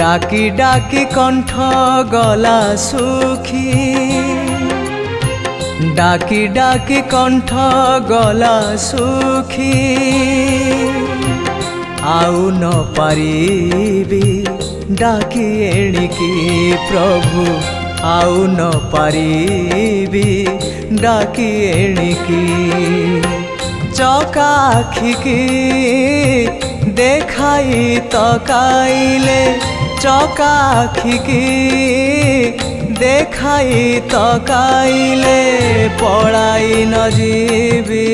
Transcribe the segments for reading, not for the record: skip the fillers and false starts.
डाकी डाकी कंठ गला सुखी, डाकी डाकी कंठ गला सुखी, आउ न पारिबी डाकी एणिकी प्रभु, आउ न पारिबी डाकी एणिकी। चका आखिकी देखाई तकाइले, चका आखिकी देखाई तकाइले, पलाई न जीवी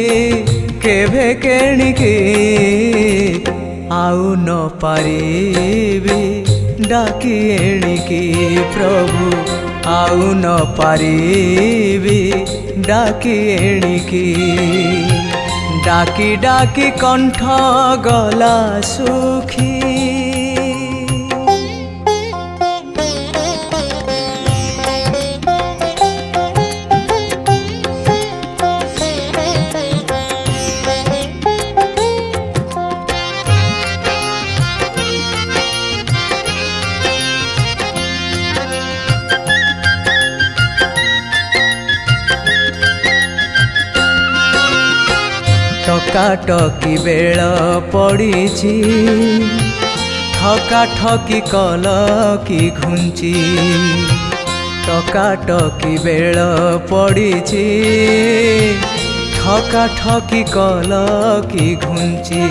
केभे केणिकी, आउ न पारिबी डाकी एणिकी प्रभु, आउ न पारिबी डाकी एणिकी। डाकी डाकी कंठ गला सुखी, टकाटकी बेल पड़ीची, ठका ठकी कल की घुंची, टकाटकी बेल पड़ीची, ठका ठकी कल की घुंची।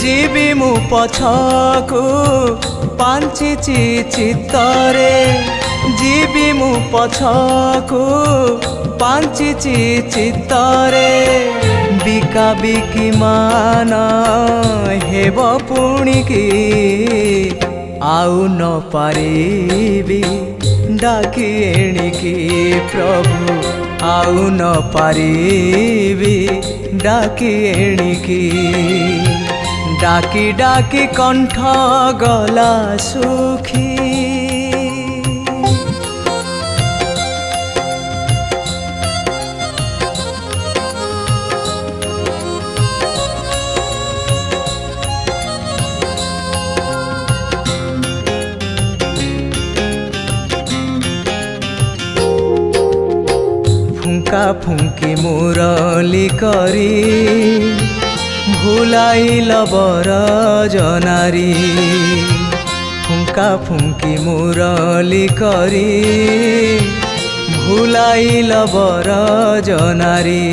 जीवी मु पछकू पांचिची चित्तरे, जीवी मु पछकू पांचिची चित्तरे, बिका बिकी मान हेब पुणिकी, आउ न पारिबी डाकी एणिकी प्रभु, आउ न पारिबी डाकी एणिकी। डाकी डाकी कंठ गला सुखी, फुंका फुंकी मुरली करी, भुलाइल बर जनारी, फुंका फुंकी मुरली करी, भुलाइल बर जनारी।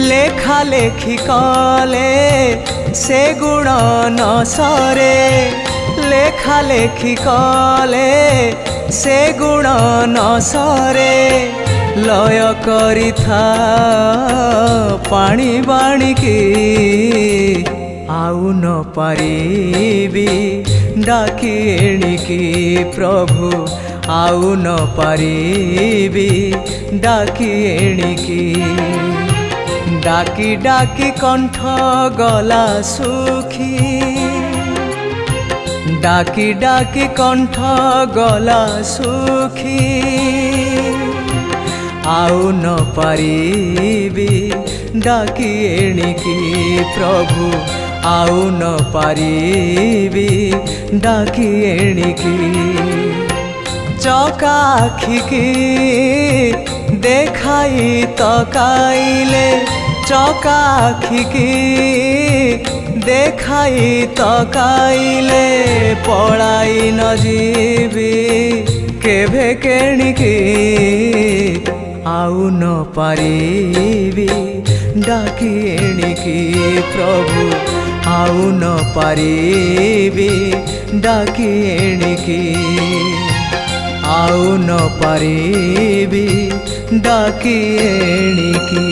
लेखा लेखी कले से गुण न सरे, लेखा लेखी कले से गुण न सरे, लय करिथा पानी बाणिकी, आउ न पारिबी डाकी एणिकी प्रभु, आउ न पारिबी डाकी एणिकी। डाकी डाकी कंठ गला सुखी, डाकी डाकी कंठ गला सुखी, आउ न पारिबी डाकी एणिकी प्रभु, आउ न पारिबी डाकी एणिकी। चका आखिकी देखाई तकाइले, चका आखिकी देखाई तकाइले, पलाई न जीवी केभे केणिकी, आउ न पारिबी डाकी एणिकी प्रभु, आउ न पारिबी डाकी एणिकी, आउ न पारिबी डाकी एणिकी।